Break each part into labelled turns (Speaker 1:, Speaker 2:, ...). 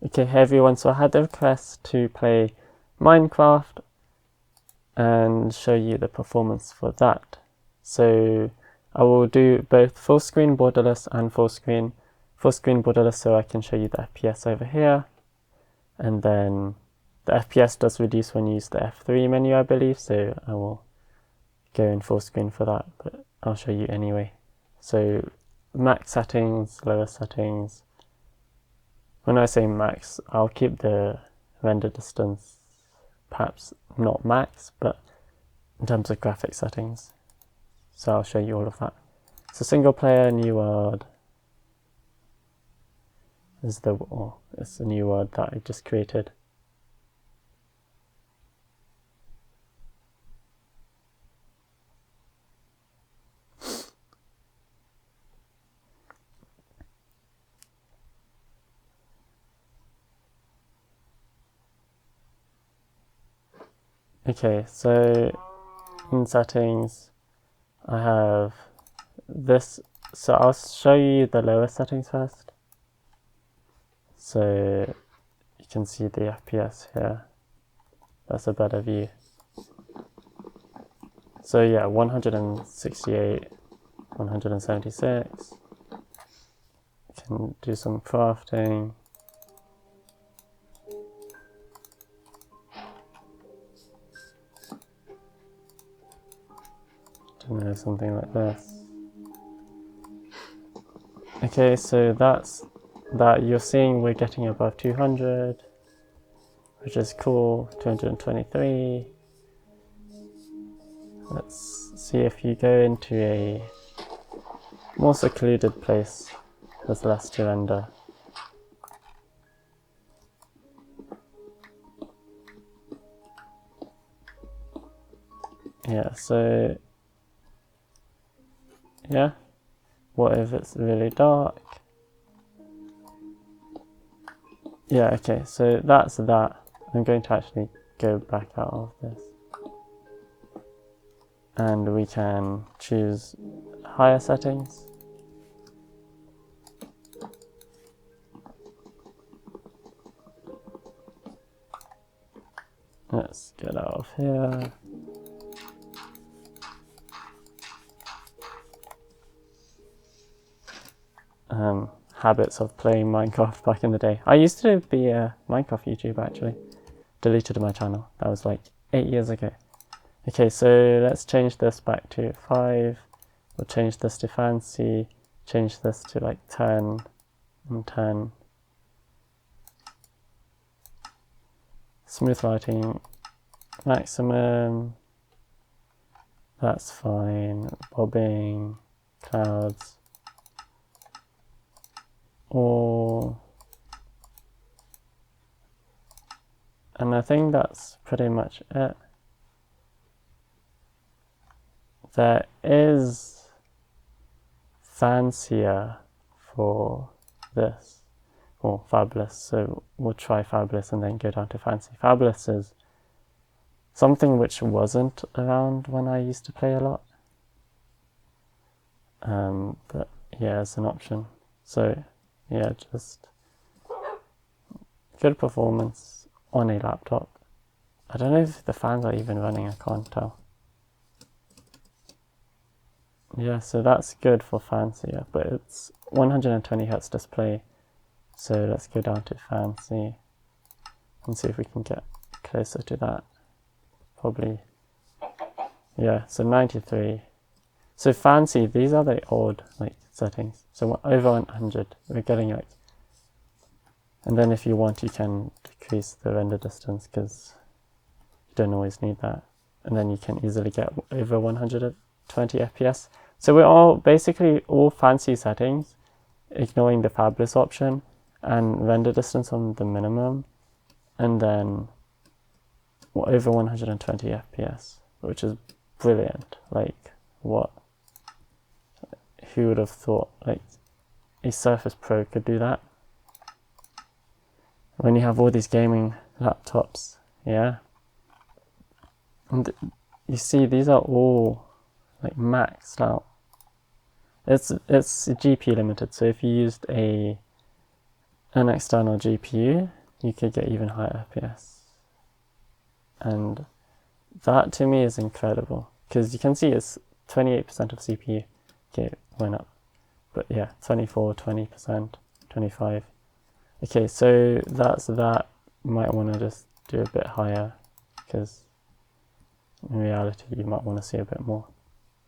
Speaker 1: Okay, hey everyone, so I had the request to play Minecraft and show you the performance for that. So I will do both full screen borderless and full screen borderless so I can show you the FPS over here. And then the FPS does reduce when you use the F3 menu, I believe, so I will go in full screen for that, but I'll show you anyway. So max settings, lower settings. When I say max, I'll keep the render distance perhaps not max, but in terms of graphic settings. So I'll show you all of that. So single player, new world is it's a new world that I just created. Okay, so in settings, I have this. So I'll show you the lower settings first. So you can see the FPS here. That's a better view. So yeah, 168, 176. You can do some crafting. Don't know, something like this. Okay, so that's that. You're seeing we're getting above 200, which is cool. 223. Let's see if you go into a more secluded place, there's less to render. Yeah, so yeah, what if it's really dark? Yeah, okay, so that's that. I'm going to actually go back out of this. And we can choose higher settings. Let's get out of here. Habits of playing Minecraft back in the day. I used to be a Minecraft YouTuber actually. Deleted my channel. That was like 8 years ago. Okay, so let's change this back to 5. We'll change this to fancy. Change this to like 10 and 10. Smooth lighting maximum. That's fine. Bobbing, clouds. And I think that's pretty much it. There is fancier for this, or fabulous, so we'll try fabulous and then go down to fancy. Fabulous is something which wasn't around when I used to play a lot, but yeah, it's an option. So yeah, just good performance on a laptop. I don't know if the fans are even running, I can't tell. Yeah, so that's good for fancier, but it's 120 Hz display. So let's go down to fancy and see if we can get closer to that. Probably, yeah, so 93. So fancy, these are the old like settings. So we're over 100, we're getting like, and then if you want, you can decrease the render distance because you don't always need that. And then you can easily get over 120 FPS. So we're all basically all fancy settings, ignoring the fabulous option and render distance on the minimum, and then over 120 FPS, which is brilliant. Like, what? Who would have thought like a Surface Pro could do that? When you have all these gaming laptops, yeah. And you see, these are all like maxed out. It's GPU limited, so if you used a an external GPU, you could get even higher FPS. And that to me is incredible, because you can see it's 28% of CPU. Okay, went up. But yeah, 24, 20%, 25. Okay, so that's that. You might want to just do a bit higher, because in reality you might want to see a bit more.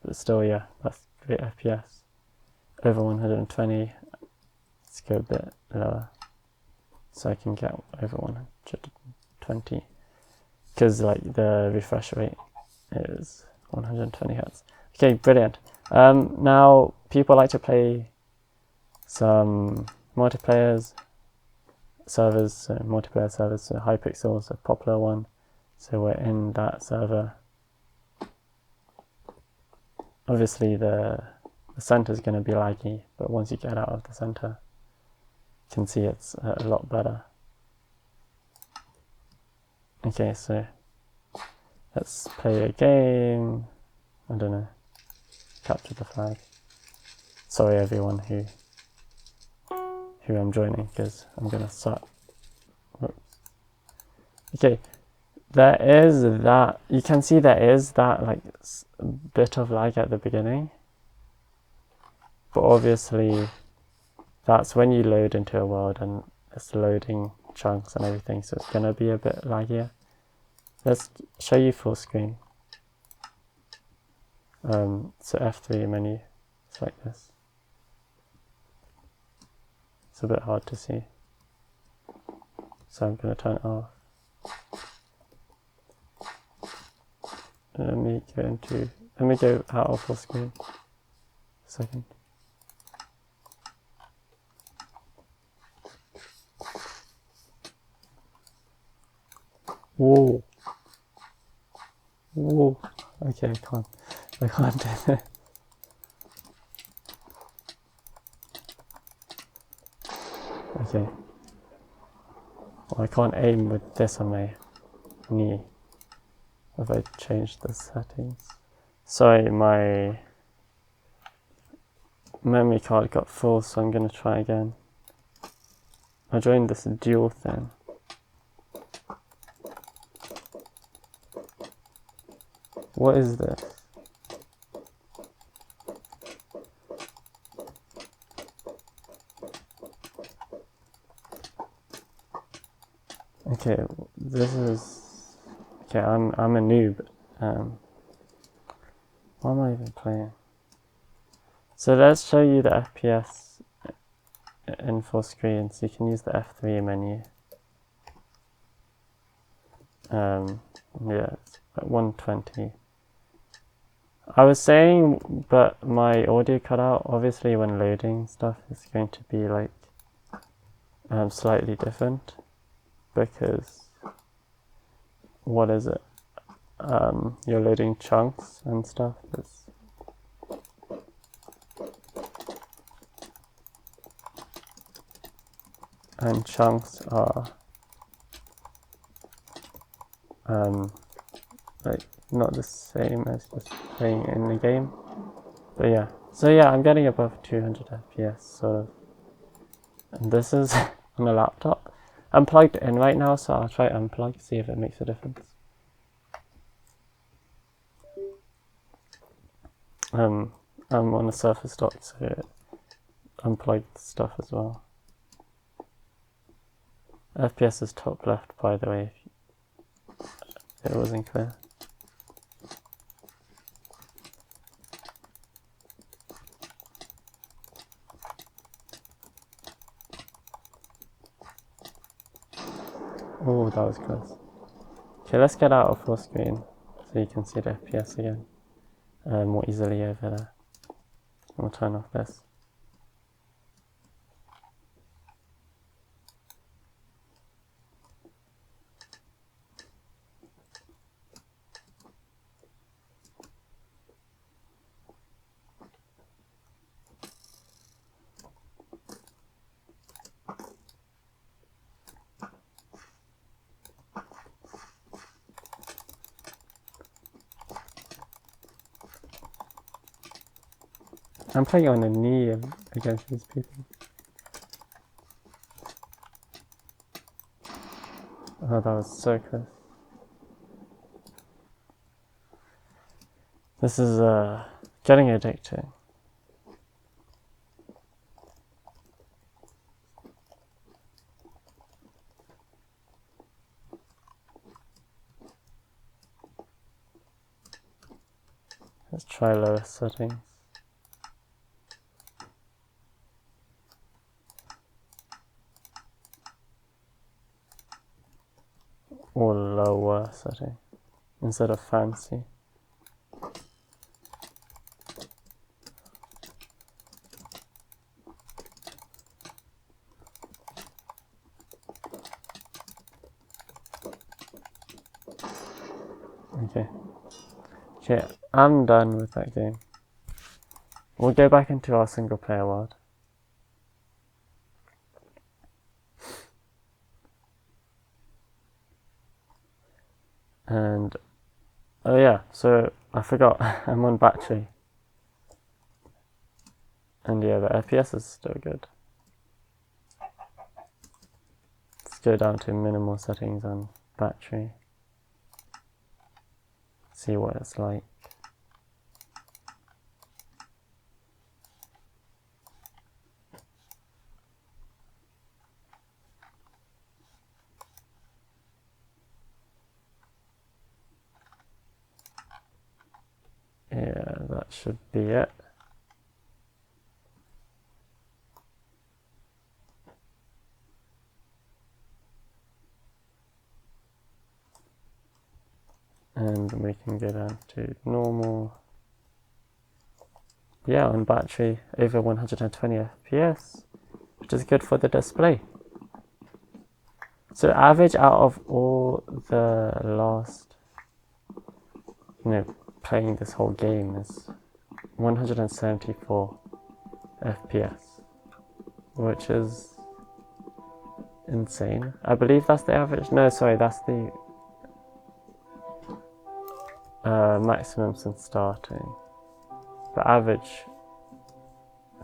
Speaker 1: But still, yeah, that's great FPS. Over 120, let's go a bit lower, so I can get over 120, because like the refresh rate is 120 Hz. Okay, brilliant. Now people like to play some multiplayer servers, so Hypixel is a popular one, so we're in that server. Obviously the center is going to be laggy, but once you get out of the center, you can see it's a lot better. Okay, so let's play a game. I don't know, capture the flag. Sorry everyone who I'm joining, because I'm gonna suck. Whoops. Okay, there is that, you can see there is that like bit of lag at the beginning, but obviously that's when you load into a world and it's loading chunks and everything, so it's gonna be a bit laggier. Let's show you full screen. So F3 menu, it's like this. It's a bit hard to see, so I'm going to turn it off. Let me go out of full screen. A second. Whoa. Whoa. Okay, I can't do it. Okay. Well, I can't aim with this on my knee. Have I changed the settings? Sorry, my memory card got full, so I'm gonna try again. I joined this dual thing. What is this? Okay, this is... Okay, I'm a noob. What am I even playing? So let's show you the FPS in full screen, so you can use the F3 menu. Yeah, it's at 120. I was saying, but my audio cut out. Obviously when loading stuff, it's going to be like slightly different, because what is it? You're loading chunks and stuff. And chunks are like not the same as just playing in the game. But yeah, so yeah, I'm getting above 200 FPS sort of. And this is on a laptop. I'm plugged in right now, so I'll try unplug, see if it makes a difference. I'm on a Surface Dock, so it unplugged stuff as well. FPS is top left, by the way, if it wasn't clear. Oh, that was close. Okay, let's get out of full screen so you can see the FPS again more easily over there. We'll turn off this. I'm playing on a knee against these people. Oh, that was so close. This is getting addicting. Let's try lower settings. Or lower setting instead of fancy. Okay, I'm done with that game. We'll go back into our single player world. And oh yeah, so I forgot, I'm on battery. And yeah, the FPS is still good. Let's go down to minimal settings on battery. See what it's like. Yeah, that should be it. And we can go down to normal. Yeah, on battery over 120 FPS, which is good for the display. So average out of all the last, playing this whole game is 174 FPS, which is insane. I believe that's the average. No, sorry, that's the maximum since starting. The average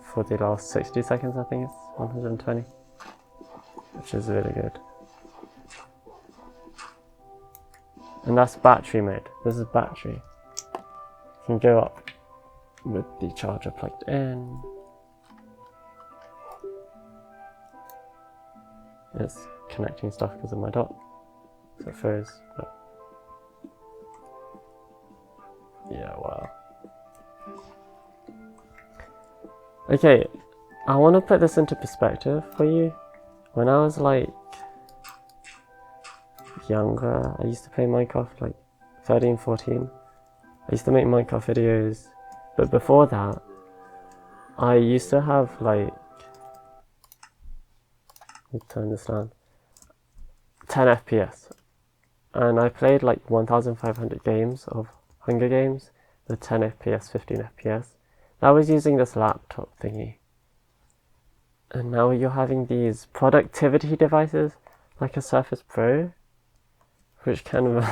Speaker 1: for the last 60 seconds, I think, is 120, which is really good. And that's battery mode. This is battery. You can go up with the charger plugged in. It's connecting stuff because of my dot, so it froze. But yeah, wow. Okay, I want to put this into perspective for you. When I was like younger, I used to play Minecraft like 13, 14. I used to make Minecraft videos, but before that, I used to have like, let me turn this down, 10 FPS. And I played like 1,500 games of Hunger Games with 10 FPS, 15 FPS. I was using this laptop thingy. And now you're having these productivity devices like a Surface Pro, which can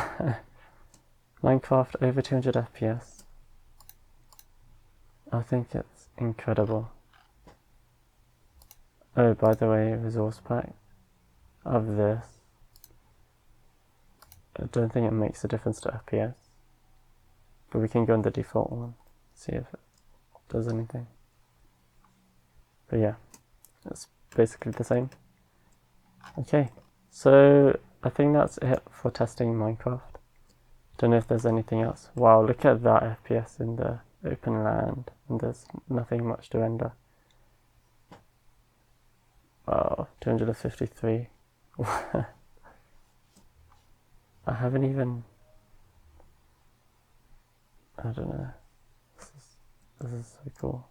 Speaker 1: Minecraft over 200 FPS. I think it's incredible. Oh, by the way, resource pack of this. I don't think it makes a difference to FPS, but we can go on the default one, see if it does anything. But yeah, it's basically the same. Okay, so I think that's it for testing Minecraft. Don't know if there's anything else. Wow, look at that FPS in the open land, and there's nothing much to render. Wow, 253. I haven't even, I don't know. This is so cool.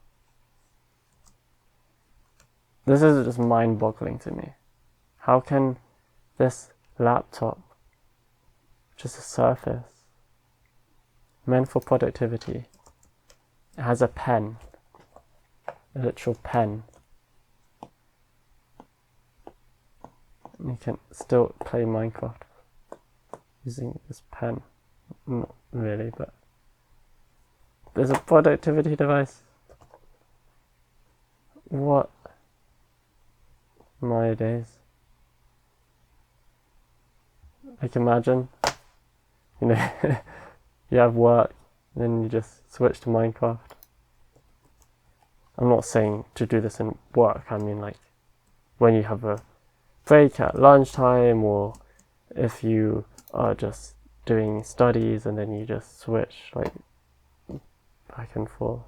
Speaker 1: This is just mind-boggling to me. How can this laptop, just a Surface, meant for productivity, it has a pen, a literal pen. You can still play Minecraft using this pen. Not really, but there's a productivity device. What? My days. Like imagine, you know, you have work, then you just switch to Minecraft. I'm not saying to do this in work, I mean like when you have a break at lunchtime, or if you are just doing studies and then you just switch like back and forth.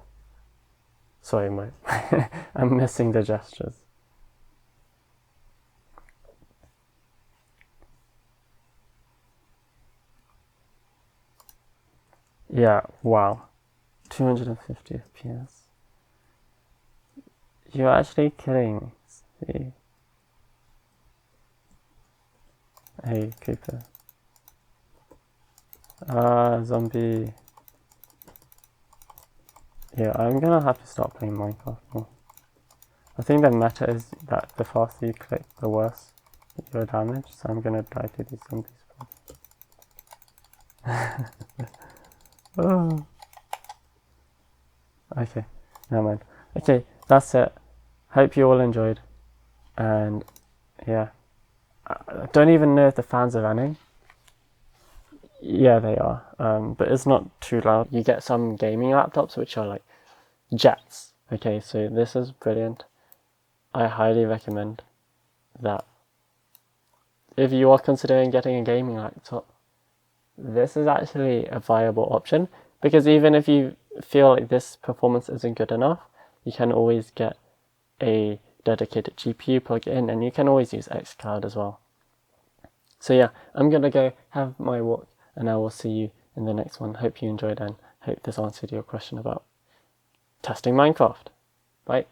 Speaker 1: Sorry, I'm missing the gestures. Yeah, wow. 250 FPS. You're actually kidding me. See? Hey, creeper. Zombie. Yeah, I'm gonna have to start playing Minecraft more. I think the meta is that the faster you click, the worse your damage, so I'm gonna die to these zombies. Oh. Okay, never mind. Okay, that's it. Hope you all enjoyed. And yeah, I don't even know if the fans are running. Yeah, they are. But it's not too loud. You get some gaming laptops which are like jets. Okay, so this is brilliant. I highly recommend that. If you are considering getting a gaming laptop, this is actually a viable option, because even if you feel like this performance isn't good enough, you can always get a dedicated GPU plug in, and you can always use xCloud as well. So yeah, I'm gonna go have my walk, and I will see you in the next one. Hope you enjoyed, and hope this answered your question about testing Minecraft. Bye.